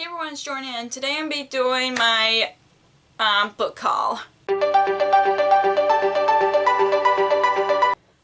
Hey everyone, it's Jordan, and today I'm going to be doing my book haul.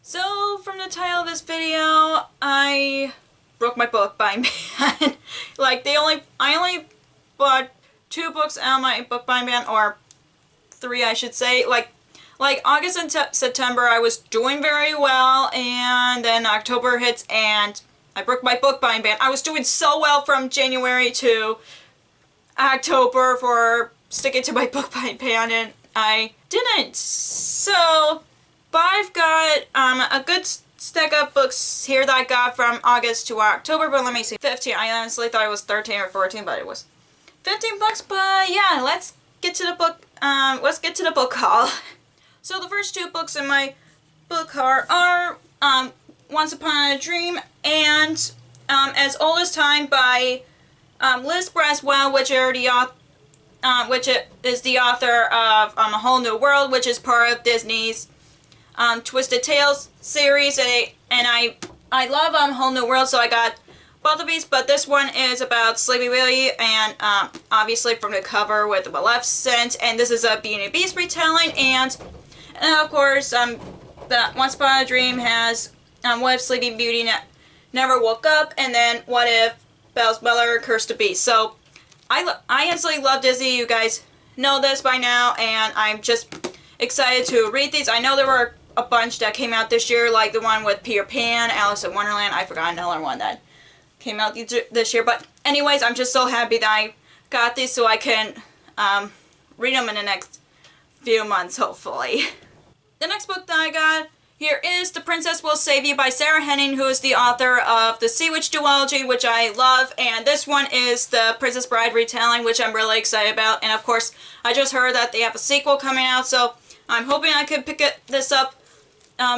So, from the title of this video, I broke my book buying ban. I only bought 2 books out of my book buying ban, or 3 I should say. Like August and September I was doing very well, and then October hits and I broke my book buying ban. I was doing so well from January to October for sticking to my book buying ban, and I didn't. So, but I've got a good stack of books here that I got from August to October, but let me see. 15. I honestly thought it was 13 or 14, but it was 15 books. But yeah, let's get to the book. Let's get to the book haul. So the first 2 books in my book haul are Once Upon a Dream and As Old as Time by Liz Braswell, which is the author of A Whole New World, which is part of Disney's Twisted Tales series, and I love Whole New World, so I got both of these. But this one is about Sleepy Willie, and obviously from the cover with Maleficent, and this is a Beauty and the Beast retelling, and of course the Once Upon a Dream has what if Sleeping Beauty never woke up, and then what if Belle's mother cursed a beast. So I absolutely love Disney. You guys know this by now, and I'm just excited to read these. I know there were a bunch that came out this year, like the one with Peter Pan, Alice in Wonderland. I forgot another one that came out this year. But anyways, I'm just so happy that I got these so I can read them in the next few months, hopefully. The next book that I got here is The Princess Will Save You by Sarah Henning, who is the author of the Sea Witch duology, which I love, and this one is the Princess Bride retelling, which I'm really excited about. And of course, I just heard that they have a sequel coming out, so I'm hoping I can pick this up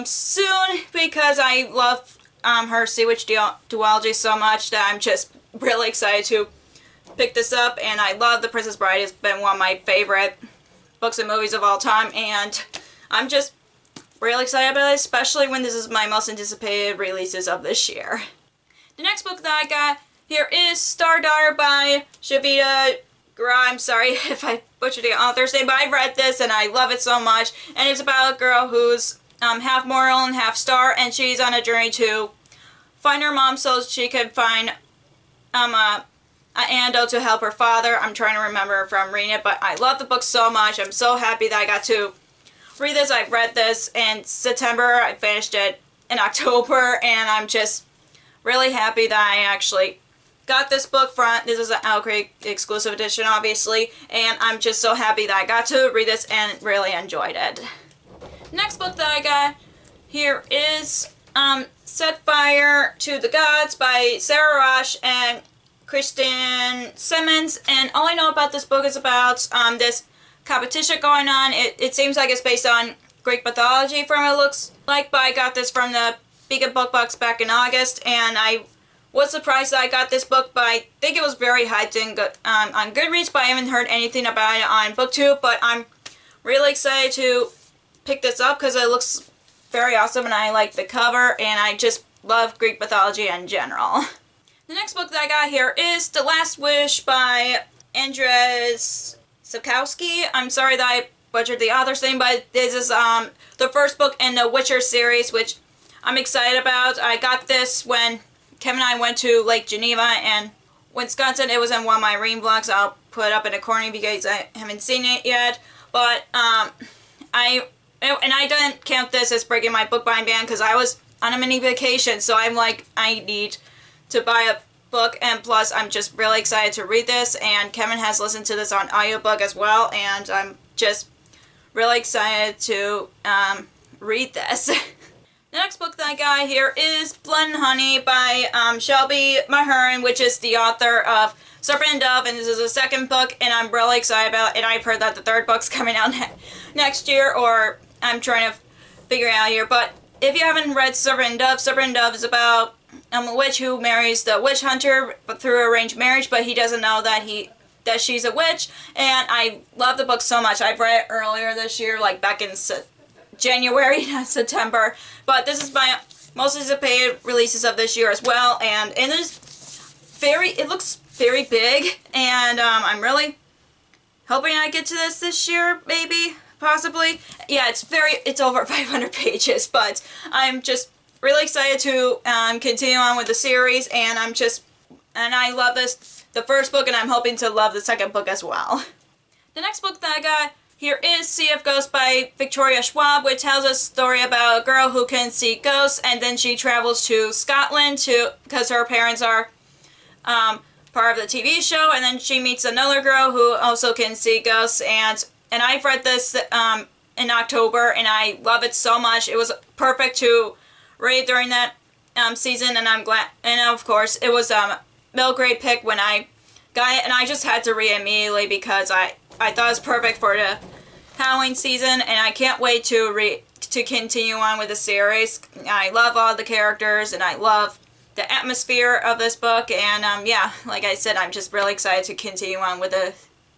soon, because I love her Sea Witch duology so much that I'm just really excited to pick this up. And I love The Princess Bride. It's been one of my favorite books and movies of all time, and I'm just really excited about it, especially when this is my most anticipated releases of this year. The next book that I got here is Star Daughter by Shavita Gra. I'm sorry if I butchered the author's name, but I read this and I love it so much. And it's about a girl who's half mortal and half star, and she's on a journey to find her mom so she can find an antidote to help her father. I'm trying to remember from reading it, but I love the book so much. I'm so happy that I got to read this. I read this in September, I finished it in October, and I'm just really happy that I actually got this book this is an Owl Creek exclusive edition, obviously, and I'm just so happy that I got to read this and really enjoyed it. Next book that I got here is Set Fire to the Gods by Sarah Rosh and Kristen Simmons, and all I know about this book is about this competition going on. It seems like it's based on Greek mythology from it looks like, but I got this from the Beacon Book Box back in August, and I was surprised that I got this book, but I think it was very hyped on Goodreads, but I haven't heard anything about it on BookTube. But I'm really excited to pick this up because it looks very awesome, and I like the cover, and I just love Greek mythology in general. The next book that I got here is The Last Wish by Andrzej Sapkowski. I'm sorry that I butchered the author's name, but this is the first book in the Witcher series, which I'm excited about. I got this when Kevin and I went to Lake Geneva and Wisconsin. It was in one of my reading vlogs. I'll put it up in the corner because I haven't seen it yet. But I didn't count this as breaking my book buying ban because I was on a mini vacation. So I'm like, I need to buy a book, and plus I'm just really excited to read this, and Kevin has listened to this on audiobook as well, and I'm just really excited to read this. The next book that I got here is Blood and Honey by Shelby Mahurin, which is the author of Serpent and Dove, and this is the second book, and I'm really excited about it. And I've heard that the third book's coming out next year, or I'm trying to figure it out here. But if you haven't read Serpent and Dove is about a witch who marries the witch hunter, but through arranged marriage, but he doesn't know that she's a witch. And I love the book so much. I've read it earlier this year, like back in January, not September. But this is my most anticipated releases of this year as well, and it looks very big, and I'm really hoping I get to this year, maybe, possibly. Yeah, it's over 500 pages, but I'm just really excited to continue on with the series, and I love the first book, and I'm hoping to love the second book as well. The next book that I got here is Sea of Ghosts by Victoria Schwab, which tells a story about a girl who can see ghosts, and then she travels to Scotland because her parents are part of the TV show, and then she meets another girl who also can see ghosts, and I've read this in October, and I love it so much. It was perfect to read during that season, and I'm glad, and of course it was middle grade pick when I got it, and I just had to read it immediately because I thought it was perfect for the Halloween season, and I can't wait to continue on with the series. I love all the characters, and I love the atmosphere of this book, and yeah, like I said, I'm just really excited to continue on with the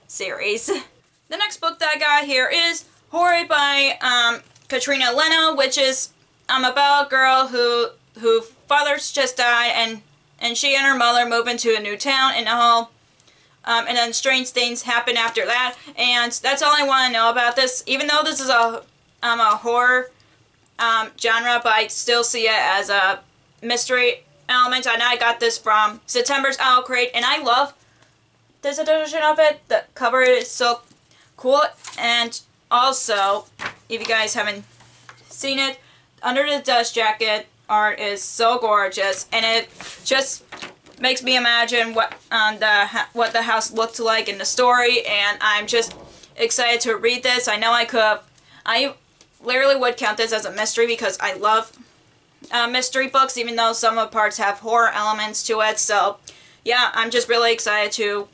series. The next book that I got here is Horrid by Katrina Leno, which is about a girl who father's just died, and she and her mother move into a new town, and and then strange things happen after that, and that's all I want to know about this. Even though this is a horror genre, but I still see it as a mystery element, and I got this from September's Owl Crate, and I love this edition of it. The cover is so cool, and also, if you guys haven't seen it, Under the Dust Jacket art is so gorgeous, and it just makes me imagine what the house looked like in the story, and I'm just excited to read this. I know I literally would count this as a mystery because I love mystery books, even though some of the parts have horror elements to it. So yeah, I'm just really excited to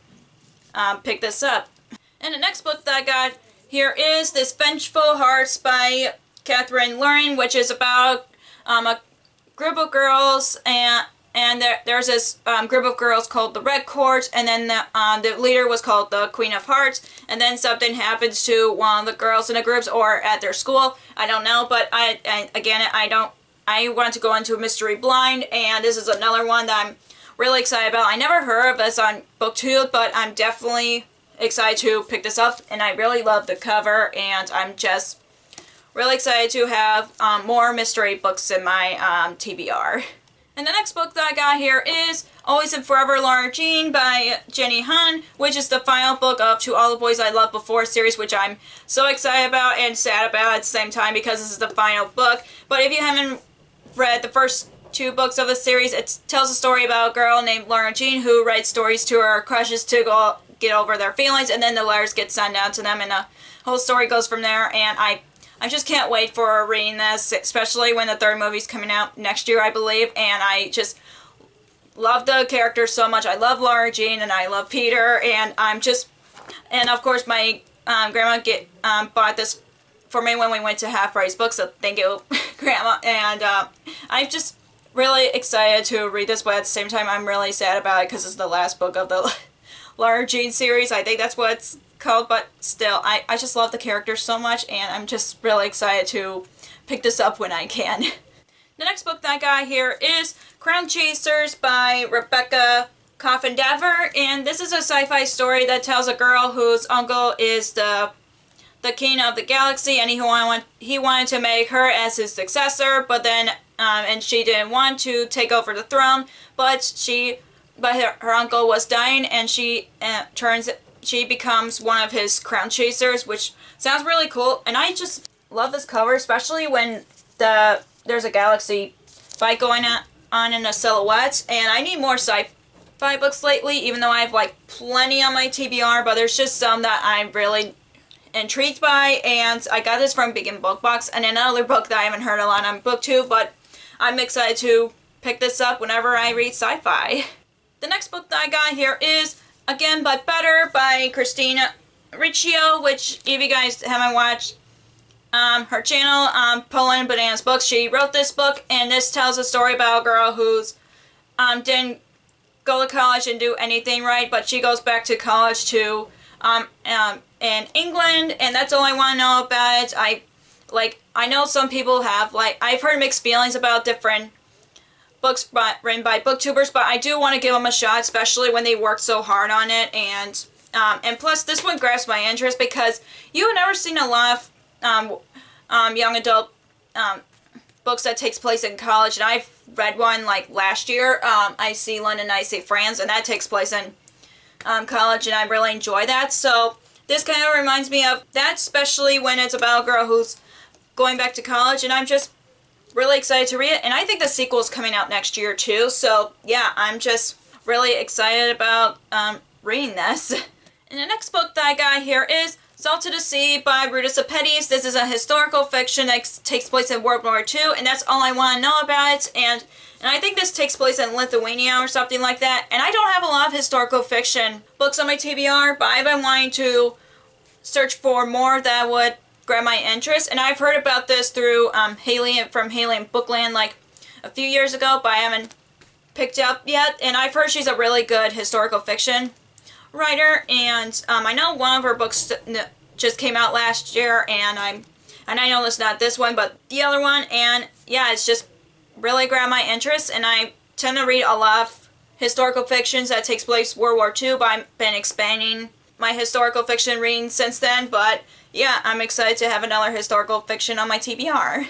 pick this up. And the next book that I got here is This Vengeful Hearts by Catherine Luring, which is about a group of girls, and there's this group of girls called the Red Court, and then the leader was called the Queen of Hearts, and then something happens to one of the girls in the groups or at their school. I don't know, but I want to go into a mystery blind, and this is another one that I'm really excited about. I never heard of this on BookTube, but I'm definitely excited to pick this up, and I really love the cover, and I'm just really excited to have more mystery books in my TBR. And the next book that I got here is Always and Forever Lara Jean by Jenny Han, which is the final book of To All the Boys I Loved Before series, which I'm so excited about and sad about at the same time because this is the final book. But if you haven't read the first two books of the series, it tells a story about a girl named Lara Jean who writes stories to her crushes to go get over their feelings, and then the letters get sent out to them, and the whole story goes from there. And I just can't wait for reading this, especially when the third movie's coming out next year, I believe, and I just love the characters so much. I love Lara Jean, and I love Peter, and and of course my grandma bought this for me when we went to Half Price Books, so thank you, Grandma, and I'm just really excited to read this, but at the same time I'm really sad about it because it's the last book of the Lara Jean series. I think that's what it's called, but still, I just love the characters so much, and I'm just really excited to pick this up when I can. The next book that I got here is Crown Chasers by Rebecca Coffin-Daver, and this is a sci-fi story that tells a girl whose uncle is the king of the galaxy, and he wanted to make her as his successor, but then and she didn't want to take over the throne, but her uncle was dying, and she becomes one of his crown chasers, which sounds really cool. And I just love this cover, especially when there's a galaxy fight going on in the silhouettes. And I need more sci-fi books lately, even though I have like plenty on my TBR, but there's just some that I'm really intrigued by. And I got this from Beacon Book Box, and another book that I haven't heard a lot on BookTube, but I'm excited to pick this up whenever I read sci-fi. The next book that I got here is Again But Better by Christina Riccio, which if you guys haven't watched her channel, Poland Bananas Books, she wrote this book, and this tells a story about a girl who's didn't go to college and do anything right, but she goes back to college to in England, and that's all I want to know about it. I know some people have, I've heard mixed feelings about different books written by booktubers, but I do want to give them a shot, especially when they worked so hard on it. And plus, this one grabs my interest because you've never seen a lot of young adult books that takes place in college, and I've read one like last year. I See London, I See France, and that takes place in college, and I really enjoy that. So this kind of reminds me of that, especially when it's about a girl who's going back to college, and I'm just really excited to read it. And I think the sequel is coming out next year too, so yeah, I'm just really excited about reading this. And the next book that I got here is Salt to the Sea by Ruta Sepetys. This is a historical fiction that takes place in World War II, and that's all I want to know about it. And I think this takes place in Lithuania or something like that. And I don't have a lot of historical fiction books on my TBR, but I've been wanting to search for more that would grab my interest. And I've heard about this through Haley from Haley and Bookland like a few years ago, but I haven't picked up yet. And I've heard she's a really good historical fiction writer, and I know one of her books just came out last year, and I know it's not this one, but the other one, and yeah, it's just really grabbed my interest. And I tend to read a lot of historical fictions that takes place World War II, but I've been expanding my historical fiction reading since then. But yeah, I'm excited to have another historical fiction on my TBR.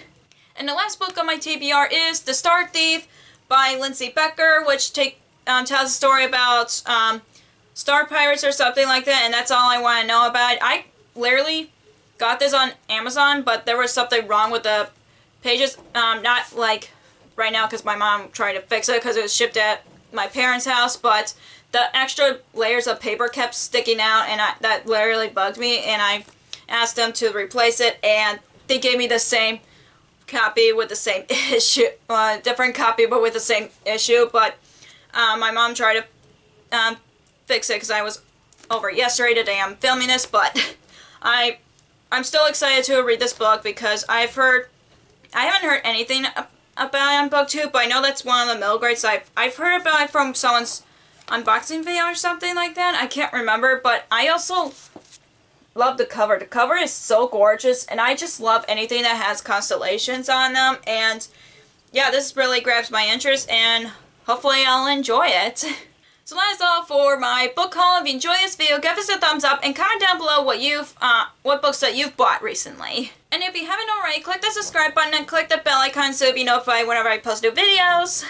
And the last book on my TBR is The Star Thief by Lindsay Becker, which tells a story about Star Pirates or something like that, and that's all I want to know about it. I literally got this on Amazon, but there was something wrong with the pages. Not like right now because my mom tried to fix it because it was shipped at my parents' house, but the extra layers of paper kept sticking out, and that literally bugged me, and I asked them to replace it, and they gave me the same copy with the same issue, different copy but with the same issue. But my mom tried to fix it because I was over yesterday. Today I'm filming this, but I'm still excited to read this book because I haven't heard anything about it on BookTube, but I know that's one of the middle grades. I've heard about it from someone's unboxing video or something like that. I can't remember, but I also love the cover. The cover is so gorgeous, and I just love anything that has constellations on them. And yeah, this really grabs my interest, and hopefully I'll enjoy it. So that is all for my book haul. If you enjoyed this video, give us a thumbs up and comment down below what books that you've bought recently. And if you haven't already, click the subscribe button and click the bell icon so you'll be notified whenever I post new videos.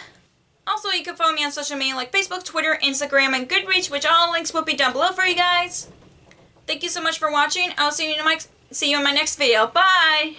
Also, you can follow me on social media like Facebook, Twitter, Instagram, and Goodreads, which all links will be down below for you guys. Thank you so much for watching. I'll see you in my next video. Bye!